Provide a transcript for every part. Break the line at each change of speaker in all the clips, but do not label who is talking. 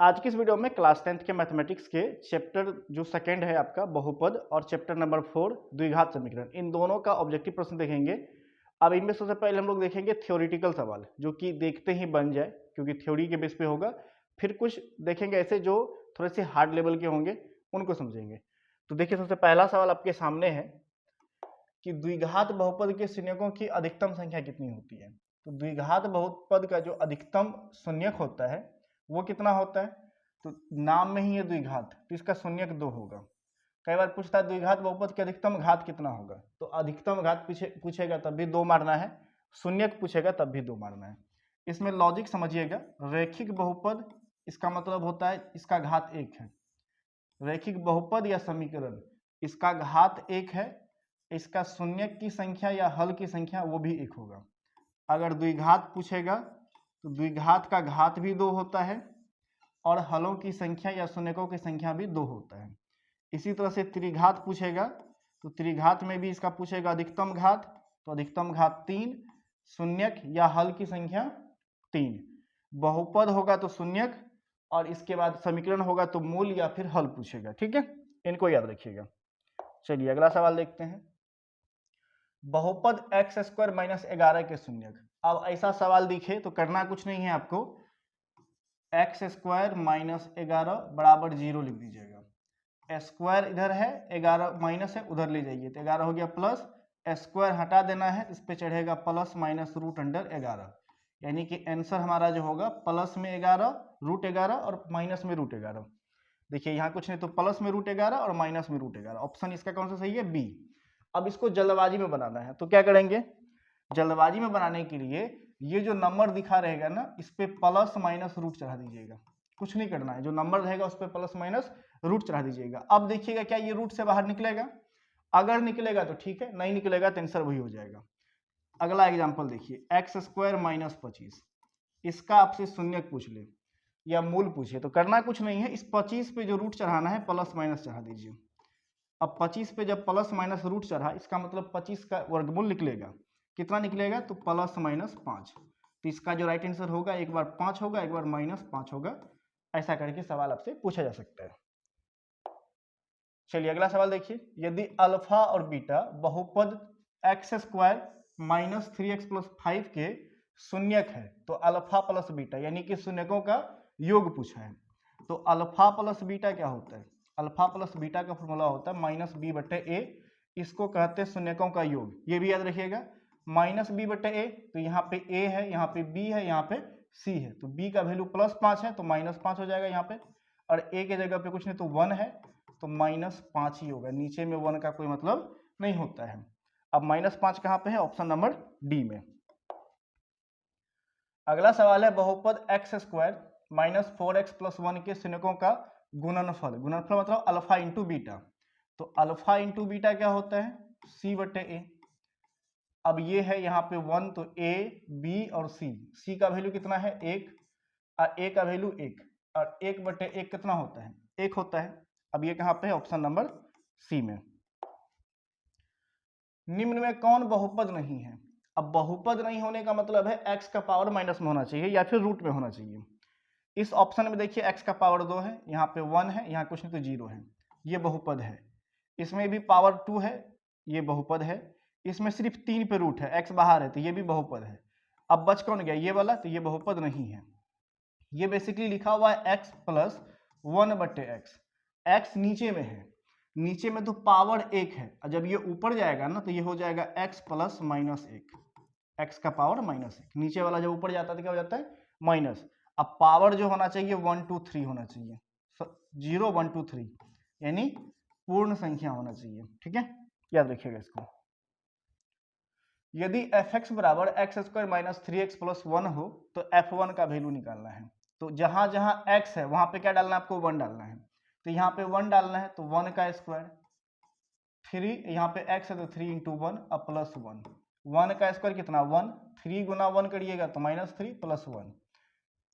आज की इस वीडियो में क्लास 10th के मैथमेटिक्स के चैप्टर जो सेकंड है आपका बहुपद और चैप्टर नंबर 4 द्विघात समीकरण, इन दोनों का ऑब्जेक्टिव प्रश्न देखेंगे। अब इनमें सबसे पहले हम लोग देखेंगे थ्योरेटिकल सवाल जो कि देखते ही बन जाए, क्योंकि थ्योरी के बेस पे होगा। फिर कुछ देखेंगे ऐसे जो थोड़े से हार्ड लेवल के होंगे, उनको समझेंगे। तो देखिए, सबसे पहला सवाल आपके सामने है कि द्विघात बहुपद के शून्यकों की अधिकतम संख्या कितनी होती है। तो द्विघात बहुपद का जो अधिकतम शून्यक होता है वो कितना होता है। तो नाम में ही है द्विघात, तो इसका शून्यक 2 होगा। कई बार पूछता है द्विघात बहुपद के अधिकतम घात कितना होगा, तो अधिकतम घात पूछेगा तब भी 2 मारना है, शून्यक पूछेगा तब भी 2 मारना है। इसमें लॉजिक समझिएगा। रैखिक बहुपद इसका मतलब होता है इसका घात 1 है। रैखिक बहुपद या समीकरण इसका घात 1 है, इसका शून्यक की संख्या या हल की संख्या वो भी 1 होगा। अगर द्विघात पूछेगा तो द्विघात का घात भी 2 होता है और हलों की संख्या या शून्यकों की संख्या भी 2 होता है। इसी तरह से त्रिघात पूछेगा तो त्रिघात में भी इसका पूछेगा अधिकतम घात, तो अधिकतम घात 3, शून्यक या हल की संख्या 3। बहुपद होगा तो शून्यक, और इसके बाद समीकरण होगा तो मूल या फिर हल पूछेगा। ठीक है, इनको याद रखिएगा। चलिए अगला सवाल देखते हैं। बहुपद एक्स स्क्वायर माइनस 11 के शून्यक। अब ऐसा सवाल दिखे तो करना कुछ नहीं है आपको, एक्स स्क्वायर माइनस 11 बराबर 0 लिख दीजिएगा। स्क्वायर इधर है, 11 माइनस है उधर ले जाइए, तो 11 हो गया प्लस, स्क्वायर हटा देना है, इस पे चढ़ेगा प्लस माइनस रूट अंडर 11, यानी कि आंसर हमारा जो होगा प्लस में 11 रूट 11 और माइनस में रूट 11। देखिए यहाँ कुछ नहीं तो प्लस में रूट 11 और माइनस में रूट 11, ऑप्शन इसका कौन सा सही है, बी। अब इसको जल्दबाजी में बनाना है तो क्या करेंगे, जल्दबाजी में बनाने के लिए ये जो नंबर दिखा रहेगा ना, इस पे प्लस माइनस रूट चढ़ा दीजिएगा। कुछ नहीं करना है, जो नंबर रहेगा उस पे प्लस माइनस रूट चढ़ा दीजिएगा। अब देखिएगा क्या ये रूट से बाहर निकलेगा, अगर निकलेगा तो ठीक है, नहीं निकलेगा तो आंसर वही हो जाएगा। अगला एग्जांपल देखिए, एक्स स्क्वायर माइनस 25, इसका आपसे शून्यक पूछ ले या मूल पूछे तो करना कुछ नहीं है, इस 25 पे जो रूट चढ़ाना है प्लस माइनस चढ़ा दीजिए। अब 25 पे जब प्लस माइनस रूट चढ़ा, इसका मतलब 25 का वर्गमूल निकलेगा, कितना निकलेगा तो प्लस माइनस 5। तो इसका जो राइट आंसर होगा, एक बार 5 होगा एक बार माइनस 5 होगा। ऐसा करके सवाल आपसे पूछा जा सकता है। चलिए अगला सवाल देखिए, यदि अल्फा और बीटा बहुपद x square minus 3x plus 5 के शून्यक है, तो अल्फा प्लस बीटा यानी कि शून्यकों का योग पूछा है। तो अल्फा प्लस बीटा क्या होता है, अल्फा प्लस बीटा का फॉर्मूला होता है माइनस बी बटे ए, इसको कहते हैं शून्यकों का योग। ये भी याद रखिएगा, माइनस बी बटे ए, तो यहाँ पे ए है, यहाँ पे बी है, यहाँ पे सी है, तो बी का वैल्यू प्लस 5 है तो माइनस 5 हो जाएगा यहाँ पे, और ए के जगह पे कुछ नहीं तो 1 है तो माइनस 5 ही होगा, नीचे में 1 का कोई मतलब नहीं होता है। अब माइनस 5 कहाँ पे है, ऑप्शन नंबर डी में। अगला सवाल है बहुपद x square minus 4x plus 1 के शून्यकों का गुणनफल। गुणनफल मतलब अल्फा इंटू बीटा, तो अल्फा इंटू बीटा क्या होता है, सी बटे ए। अब ये है यहाँ पे 1, तो ए बी और सी का वैल्यू कितना है 1, और ए का वैल्यू 1, और 1 बटे 1 कितना होता है 1 होता है। अब ये कहाँ पे है, ऑप्शन नंबर सी में। निम्न में कौन बहुपद नहीं है। अब बहुपद नहीं होने का मतलब है x का पावर माइनस में होना चाहिए या फिर रूट में होना चाहिए। इस ऑप्शन में देखिए x का पावर 2 है, यहाँ पे 1 है, यहाँ कुछ नहीं तो 0 है, ये बहुपद है। इसमें भी पावर 2 है, ये बहुपद है। इसमें सिर्फ 3 पे रूट है, x बाहर है तो ये भी बहुपद है। अब बच कौन गया, ये वाला, तो ये बहुपद नहीं है। ये बेसिकली लिखा हुआ है x प्लस 1 बटे एक्स, एक्स नीचे में है, नीचे में तो पावर 1 है, और जब ये ऊपर जाएगा ना तो ये हो जाएगा x प्लस माइनस 1, एक्स का पावर माइनस 1, नीचे वाला जब ऊपर जाता है तो क्या हो जाता है माइनस। अब पावर जो होना चाहिए 1 2 3 होना चाहिए, 0 1 2 3 यानी पूर्ण संख्या होना चाहिए। ठीक है, याद रखिएगा इसको। यदि f(x) बराबर x square minus 3x plus 1 हो तो f1 का वैल्यू निकालना है। तो जहां जहां x है वहां पे क्या डालना है, आपको 1 डालना है, तो यहाँ पे 1 डालना है, तो 1 का स्क्वायर, 3 यहाँ पे x है तो 3 इंटू 1 अब प्लस 1, 1 का स्क्वायर कितना 1, 3 गुना 1 करिएगा तो माइनस 3 प्लस 1,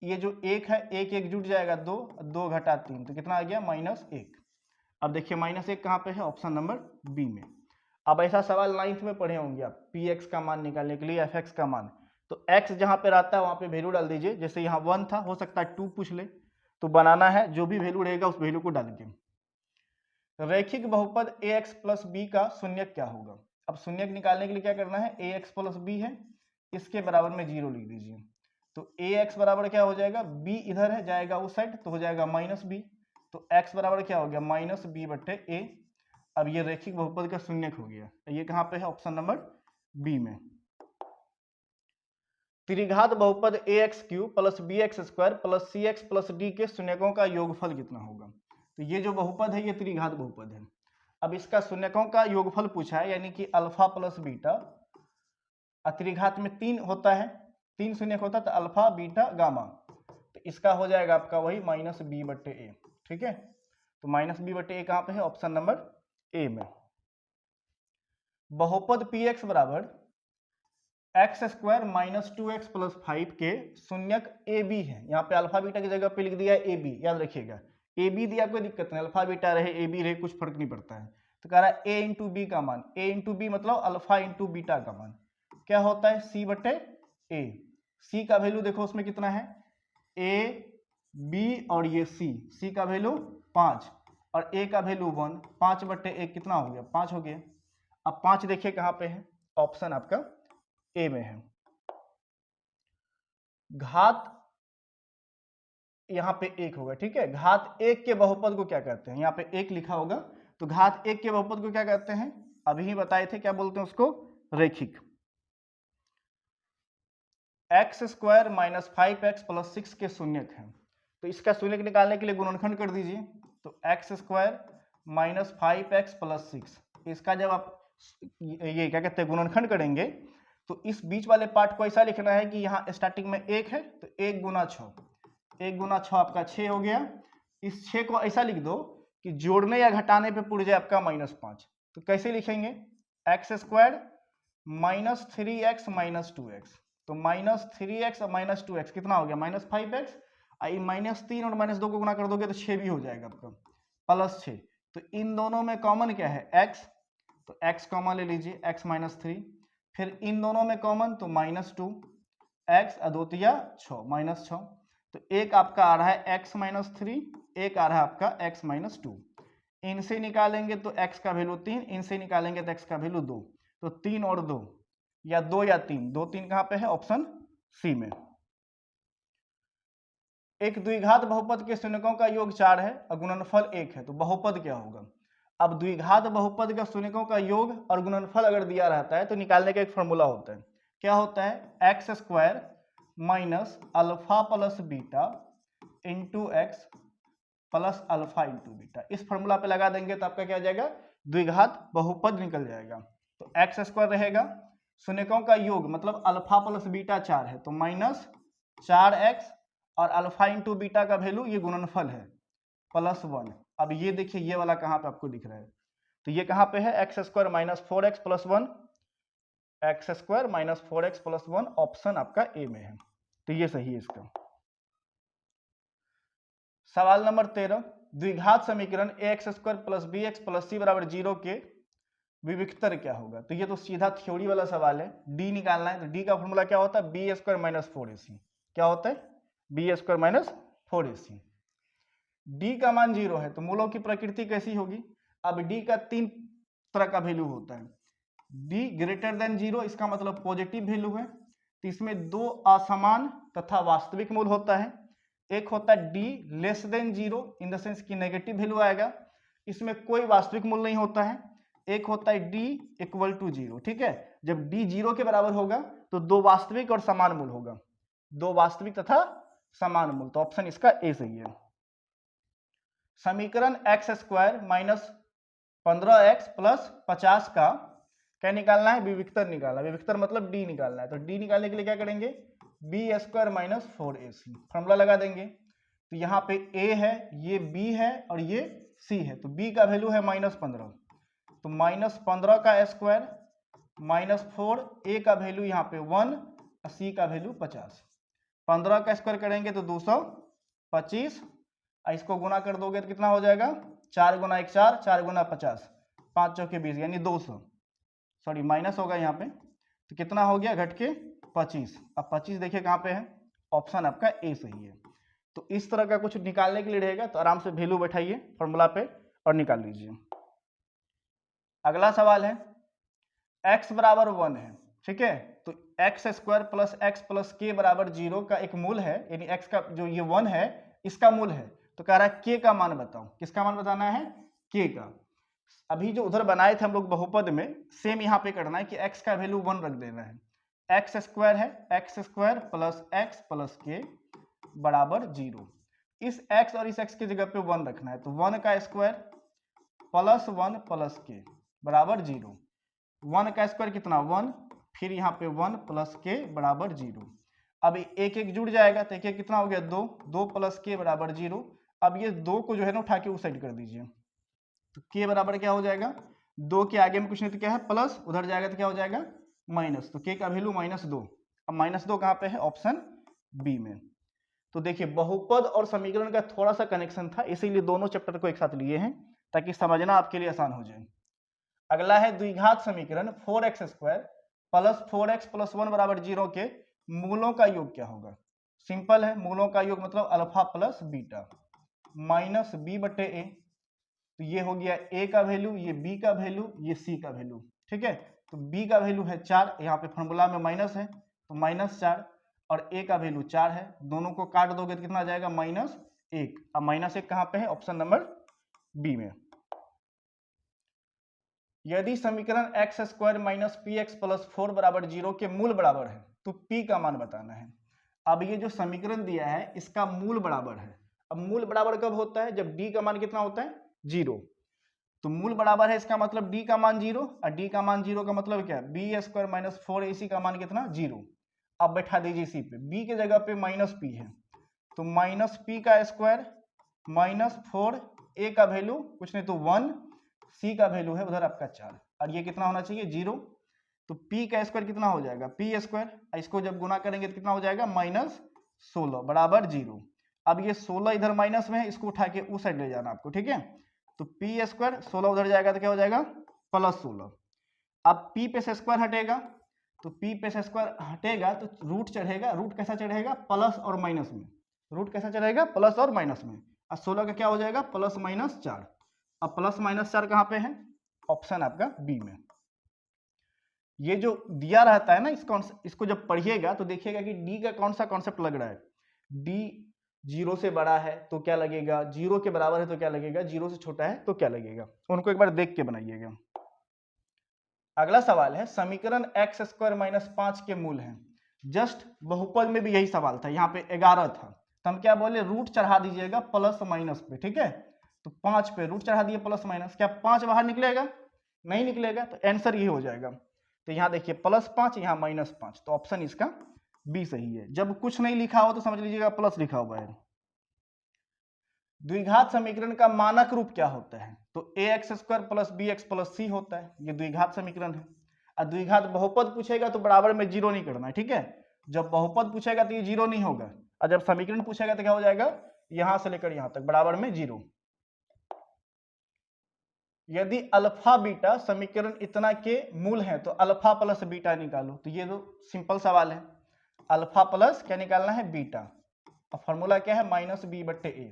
ये जो 1 है 1 1 जुट जाएगा 2, 2 घटा 3 तो कितना आ गया माइनस 1। अब देखिए माइनस 1 कहाँ पे है, ऑप्शन नंबर बी में। अब ऐसा सवाल 9th में पढ़े होंगे आप, px का मान निकालने के लिए fx का मान, तो x जहां पे रहता है वहां पे वैल्यू डाल दीजिए। जैसे यहाँ 1 था, हो सकता है 2 पूछ ले, तो बनाना है, जो भी वैल्यू रहेगा उस वैल्यू को डाल के। रैखिक बहुपद ax प्लस बी का शून्यक क्या होगा? अब शून्यक निकालने के लिए क्या करना है, ax प्लस बी है, इसके बराबर में 0 लिख दीजिए। तो ax बराबर क्या हो जाएगा, b इधर है, जाएगा उस साइड, तो हो जाएगा माइनस बी। तो x बराबर क्या हो गया, माइनस बी बट्टे ए। अब ये रैखिक बहुपद का शून्यक हो गया। ये कहाँ पे है, ऑप्शन नंबर बी में। त्रिघात बहुपद ax cube plus bx square plus cx plus d के शून्यकों का योगफल कितना होगा? तो ये जो बहुपद है ये त्रिघात बहुपद है। अब इसका शून्यकों का योगफल पूछा है, यानी कि अल्फा प्लस बीटा। त्रिघात में 3 होता है, 3 शून्यक होता है, तो अल्फा बीटा गामा। तो इसका हो जाएगा आपका वही माइनस बी बट्टे ए। ठीक है, तो माइनस बी बट्टे ए कहाँ पे है, ऑप्शन नंबर ए में। बहुपद पी एक्स बराबर x square minus 2x plus 5 के शून्यक ए बी है। यहाँ पे अल्फा बीटा की जगह पे लिख दिया है ए बी, याद रखिएगा। ए बी दिया कोई दिक्कत नहीं, अल्फा बीटा रहे ए बी रहे कुछ फर्क नहीं पड़ता है। तो कह रहा है ए इंटू बी का मान, ए इंटू बी मतलब अल्फा इंटू बीटा का मान क्या होता है, सी बटे ए। सी का वैल्यू देखो उसमें कितना है, ए बी और ये सी का वैल्यू 5 और ए का वैल्यू 1। 5 बटे 1 कितना हो गया, 5 हो गया। अब 5 देखिए कहाँ पे है, ऑप्शन आपका ए में है। घात यहाँ पे 1 होगा, ठीक है। घात 1 के बहुपद को क्या कहते हैं, यहाँ पे 1 लिखा होगा, तो घात 1 के बहुपद को क्या कहते हैं, अभी ही बताए थे, क्या बोलते हैं उसको, रैखिक। X square minus 5x plus 6 के शून्यक है। तो इसका शून्यक निकालने के लिए गुणनखंड कर दीजिए। तो x square minus 5x plus 6, इसका जब आप ये क्या कहते हैं गुणनखंड करेंगे, तो इस बीच वाले पार्ट को ऐसा लिखना है कि यहाँ स्टार्टिंग में 1 है, तो 1 गुना 6, 1 गुना 6 आपका 6 हो गया। इस 6 को ऐसा लिख दो कि जोड़ने या घटाने पे पुट जाए आपका -5। तो कैसे लिखेंगे, x square minus 3x minus 2x। तो माइनस 3x और माइनस 2x कितना हो गया, -5x। -3 और -2 को गुना कर दोगे तो 6 भी हो जाएगा आपका, प्लस 6। तो इन दोनों में कॉमन क्या है, x, तो x कॉमन ले लीजिए, x -3। फिर इन दोनों में कॉमन तो -2, x अदोतिया 6, -6। तो एक आपका आ रहा है x -3, एक आ रहा है आपका x -2। इनसे निकालेंगे तो x का वैल्यू 3, इनसे निकालेंगे तो x का वैल्यू 2। तो 3 और 2 या 2 या 3, 2 3 कहाँ पे है, ऑप्शन सी में। एक द्विघात बहुपद के शून्यकों का योग 4 है और गुणनफल 1 है, तो बहुपद क्या होगा। अब द्विघात बहुपद का शून्यकों का योग और गुणनफल अगर दिया रहता है तो निकालने का एक फॉर्मूला होता है, क्या होता है, x square minus alpha plus beta into x plus alpha into beta. इस फॉर्मूला पे लगा देंगे तो आपका क्या आ जाएगा, द्विघात बहुपद निकल जाएगा। तो एक्स स्क्वायर रहेगा, शून्यकों का योग मतलब अल्फा प्लस बीटा 4 है, तो -4x और अल्फा इंटू बीटा का वैल्यू ये गुणनफल है +1। अब ये देखिए ये वाला कहाँ पे आपको दिख रहा है, तो ये कहाँ पे है, x square minus 4x plus 1, x square minus 4x plus 1, option आपका ए में है। तो ये सही है इसका। सवाल नंबर 13, द्विघात समीकरण ax square plus bx plus c बराबर 0 के विविक्तर क्या होगा। तो ये तो सीधा थ्योरी वाला सवाल है, डी निकालना है। तो डी का फॉर्मूला क्या होता है, बी स्क्वायर माइनस 4ac। क्या होता है, B square minus 4ac। D का मान 0 है तो मूलों की प्रकृति कैसी होगी। अब डी का 3 तरह का वैल्यू होता है, डी ग्रेटर देन 0 इसका मतलब पॉजिटिव वैल्यू है। तो इसमें 2 असमान तथा वास्तविक मूल होता है। एक होता है D less than 0 in the sense कि नेगेटिव वैल्यू आएगा, इसमें कोई वास्तविक मूल नहीं होता है। एक होता है डी इक्वल टू 0, ठीक है। जब डी 0 के बराबर होगा तो 2 वास्तविक और समान मूल होगा, 2 वास्तविक तथा समान मूल। तो ऑप्शन इसका ए सही है। समीकरण x square minus 15x plus 50 का क्या निकालना है, विविक्तर निकालना है। विविक्तर मतलब डी निकालना है। तो डी निकालने के लिए क्या करेंगे, B square minus 4ac formula लगा देंगे। तो यहाँ पे a है, ये b है और ये c है। तो b का वैल्यू है -15, तो -15 का स्क्वायर -4, a का वैल्यू यहाँ पे 1 और c का वैल्यू 50। 15 का स्क्वायर करेंगे तो 225, इसको गुना कर दोगे तो कितना हो जाएगा, 4 गुना 1 4, 4 गुना 50, 5 चौके 20 यानी 200, सॉरी माइनस होगा यहाँ पे। तो कितना हो गया, घट के 25। अब 25 देखिए कहाँ पे है, ऑप्शन आपका ए सही है। तो इस तरह का कुछ निकालने के लिए रहेगा तो आराम से वैल्यू बैठाइए फॉर्मूला पे और निकाल लीजिए। अगला सवाल है x बराबर 1 है, ठीक है, तो x square plus x plus के बराबर 0 का एक मूल है, यानी x का जो ये 1 है इसका मूल है, तो कह रहा है k का मान बताओ। किसका मान बताना है? k का। अभी जो उधर बनाए थे हम लोग बहुपद में, सेम यहाँ पे करना है कि x का वैल्यू 1 रख देना है। एक्स स्क्वायर है, x square plus x plus के बराबर 0। इस x और इस x की जगह पे 1 रखना है, तो 1 का स्क्वायर प्लस 1 प्लस के बराबर 0। 1 का स्क्वायर कितना? 1, फिर यहाँ पे 1 प्लस के बराबर 0। अब एक एक जुड़ जाएगा तो एक एक कितना हो गया? 2, 2 प्लस के बराबर 0। अब ये 2 को जो है ना उठा के उस साइड कर दीजिए, तो के बराबर क्या हो जाएगा? 2 के आगे में कुछ नहीं तो क्या है? प्लस, उधर जाएगा तो क्या हो जाएगा? माइनस, तो के का वैल्यू -2। अब -2 कहाँ पे है? ऑप्शन बी में। तो देखिए बहुपद और समीकरण का थोड़ा सा कनेक्शन था, इसीलिए दोनों चैप्टर को एक साथ लिए हैं ताकि समझना आपके लिए आसान हो जाए। अगला है द्विघात समीकरण 4x² प्लस 4x प्लस 1 बराबर 0 के मूलों का योग क्या होगा? सिंपल है, मूलों का योग मतलब alpha plus beta minus B बटे ए। तो ये हो गया ए का वैल्यू, ये बी का वैल्यू, ये सी का वैल्यू, ठीक है। तो बी का वैल्यू है 4, यहाँ पे फॉर्मूला में माइनस है तो -4, और ए का वैल्यू 4 है, दोनों को काट दोगे तो कितना आ जाएगा? -1। अब -1 कहाँ पे है? ऑप्शन नंबर बी में। यदि समीकरण x² minus P x plus 4 बराबर 0 के मूल बराबर है तो p का मान बताना है। अब ये जो समीकरण दिया है इसका मूल बराबर है। अब मूल बराबर कब होता है? जब d का मान कितना होता है? 0। तो मूल बराबर है इसका मतलब d का मान 0, और d का मान 0 का मतलब क्या? b² माइनस 4ac का मान कितना? 0। अब बैठा दीजिए इसी पे, b की जगह पे -p है तो -p का स्क्वायर माइनस 4a का वैल्यू कुछ नहीं तो 1, c का वैल्यू है उधर आपका 4, और ये कितना होना चाहिए? 0। तो p का स्क्वायर कितना हो जाएगा? p², इसको जब गुना करेंगे तो कितना हो जाएगा? -16 बराबर 0। अब ये 16 इधर माइनस में है, इसको उठा के उस साइड ले जाना आपको, ठीक है। तो p² 16 उधर जाएगा तो क्या हो जाएगा? +16। अब p पे से स्क्वायर हटेगा, तो p पे से स्क्वायर हटेगा तो रूट चढ़ेगा। रूट कैसा चढ़ेगा? प्लस और माइनस में। रूट कैसा चढ़ेगा? प्लस और माइनस में। और 16 का क्या हो जाएगा? +-4। अब +-4 कहाँ पे है? ऑप्शन आपका बी में। ये जो दिया रहता है ना इसको जब पढ़िएगा तो देखिएगा कि डी का कौन सा कॉन्सेप्ट लग रहा है। डी 0 से बड़ा है तो क्या लगेगा? 0 के बराबर है तो क्या लगेगा? 0 से छोटा है तो क्या लगेगा? उनको एक बार देख के बनाइएगा। अगला सवाल है समीकरण x² माइनस 5 के मूल हैं। जस्ट बहुपद में भी यही सवाल था, यहाँ पे 11 था तो हम क्या बोले? रूट चढ़ा दीजिएगा प्लस माइनस पे, ठीक है। तो 5 पे रूट चढ़ा दिए प्लस माइनस, क्या 5 बाहर निकलेगा? नहीं निकलेगा, तो आंसर ये हो जाएगा। तो यहाँ देखिए +5, यहाँ -5, तो ऑप्शन इसका बी सही है। जब कुछ नहीं लिखा हो तो समझ लीजिएगा प्लस लिखा हुआ है। द्विघात समीकरण का मानक रूप क्या होता है? तो ax² plus bx plus c होता है, ये द्विघात समीकरण है। और द्विघात बहुपद पूछेगा तो बराबर में 0 नहीं करना है, ठीक है। जब बहुपद पूछेगा तो ये 0 नहीं होगा, और जब समीकरण पूछेगा तो क्या हो जाएगा? यहां से लेकर यहां तक बराबर में 0। यदि अल्फा बीटा समीकरण इतना के मूल है तो अल्फा प्लस बीटा निकालो। तो ये तो सिंपल सवाल है, अल्फा प्लस क्या निकालना है? बीटा। और फॉर्मूला क्या है? -b/a।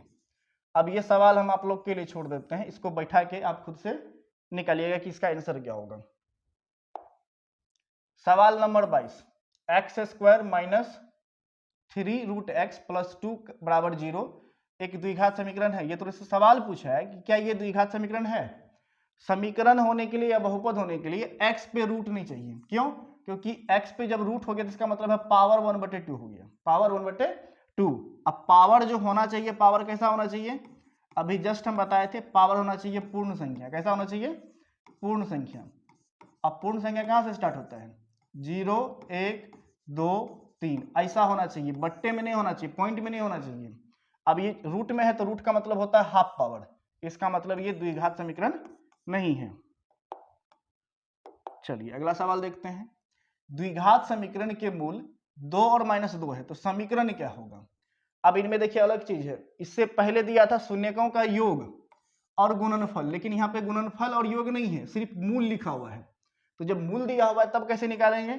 अब ये सवाल हम आप लोग के लिए छोड़ देते हैं, इसको बैठा के आप खुद से निकालिएगा कि इसका आंसर क्या होगा। सवाल number 22, x² minus 3√x plus 2 बराबर 0 एक द्विघात समीकरण है। ये तो इससे सवाल पूछा है कि क्या ये द्विघात समीकरण है। समीकरण होने के लिए या बहुपद होने के लिए x पे रूट नहीं चाहिए। क्यों? क्योंकि x पे जब रूट हो गया तो इसका मतलब है पावर 1/2 हो गया, पावर 1/2। अब पावर जो होना चाहिए, पावर कैसा होना चाहिए? अभी जस्ट हम बताए थे, पावर होना चाहिए पूर्ण संख्या। कैसा होना चाहिए? पूर्ण संख्या। अब पूर्ण संख्या कहां से स्टार्ट होता है? 0, 1, 2, 3 ऐसा होना चाहिए, बट्टे में नहीं होना चाहिए, पॉइंट में नहीं होना चाहिए। अब ये रूट में है तो रूट का मतलब होता है हाफ पावर, इसका मतलब ये द्विघात समीकरण नहीं है। चलिए अगला सवाल देखते हैं। द्विघात समीकरण के मूल 2 और -2 है तो समीकरण क्या होगा? अब इनमें देखिए अलग चीज है, इससे पहले दिया था शून्यकों का योग और गुणनफल, लेकिन यहाँ पे गुणनफल और योग नहीं है, सिर्फ मूल लिखा हुआ है। तो जब मूल दिया हुआ है तब कैसे निकालेंगे?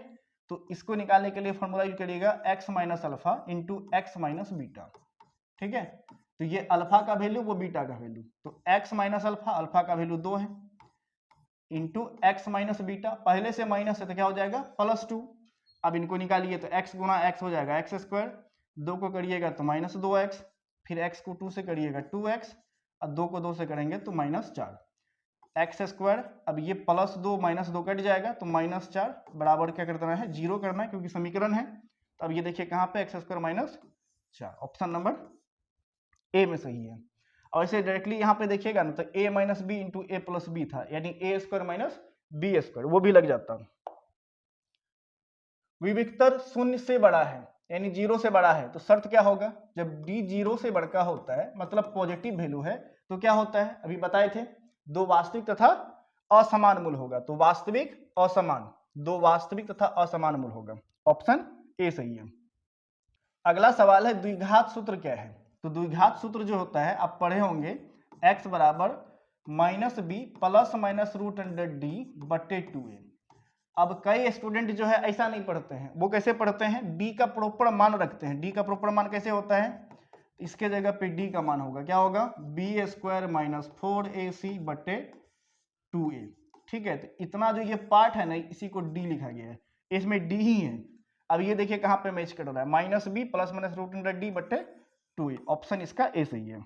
तो इसको निकालने के लिए फॉर्मूला यूज करिएगा x minus alpha into x minus beta. ठीक है। तो ये अल्फा का वैल्यू, वो बीटा का वैल्यू, तो x माइनस अल्फा, अल्फा का वैल्यू 2 है, इंटू एक्स माइनस बीटा, पहले से माइनस है तो क्या हो जाएगा +2। अब इनको निकालिए तो x गुना x हो जाएगा एक्स स्क्वायर, 2 को करिएगा तो -2x, फिर x को 2 से करिएगा 2x, और 2 को 2 से करेंगे तो -4 एक्स स्क्वायर। अब ये +2 -2 कट जाएगा तो -4 बराबर क्या कर देना है, 0 करना है, क्योंकि समीकरण है। तो अब ये देखिए कहाँ पे x square -4, option number A में सही है। और इसे डायरेक्टली यहाँ पे देखिएगा ना तो a minus B into A plus B था, यानी A square minus B square, वो भी लग जाता। विविक्तर शून्य से बड़ा है यानी 0 से बड़ा है, तो शर्त क्या होगा, जब d 0 से बड़ा होता है मतलब पॉजिटिव वैल्यू है, तो क्या होता है, अभी बताए थे, दो वास्तविक तथा असमान मूल होगा। तो वास्तविक असमान, दो वास्तविक तथा असमान मूल होगा, ऑप्शन ए सही है। अगला सवाल है द्विघात सूत्र क्या है। तो द्विघात सूत्र जो होता है आप पढ़े होंगे, x बराबर -b प्लस माइनस √100d बटे 2a। अब कई स्टूडेंट जो है ऐसा नहीं पढ़ते हैं, वो कैसे पढ़ते हैं, d का प्रॉपर मान रखते हैं। d का प्रॉपर मान कैसे होता है, इसके जगह पे d का मान होगा, क्या होगा, b स्क्वायर माइनस 4ac बटे 2a। ठीक है, तो इतना जो ये पार्ट है ना, इसी को d लिखा गया है, इसमें d ही है। अब ये देखिए कहाँ पे मैच कर रहा है, -b प्लस माइनस √100d बटे 2a, ऑप्शन इसका ए सही है।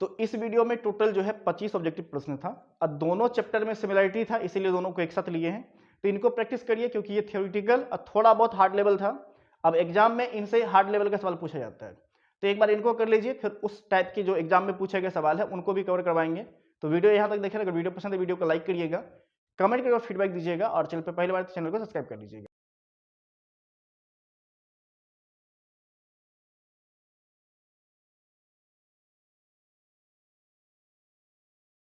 तो इस वीडियो में टोटल जो है 25 ऑब्जेक्टिव प्रश्न था। अब दोनों चैप्टर में सिमिलरिटी था, इसीलिए दोनों को एक साथ लिए हैं। तो इनको प्रैक्टिस करिए, क्योंकि ये थ्योरेटिकल और थोड़ा बहुत हार्ड लेवल था। अब एग्जाम में इनसे हार्ड लेवल का सवाल पूछा जाता है, तो एक बार इनको कर लीजिए, फिर उस टाइप के जो एग्जाम में पूछे गए सवाल है उनको भी कवर करवाएंगे। तो वीडियो यहाँ तक देखें, अगर वीडियो पसंद है वीडियो को लाइक करिएगा, कमेंट करके फीडबैक दीजिएगा, और चैनल पर पहली बार तो चैनल को सब्सक्राइब कर लीजिएगा।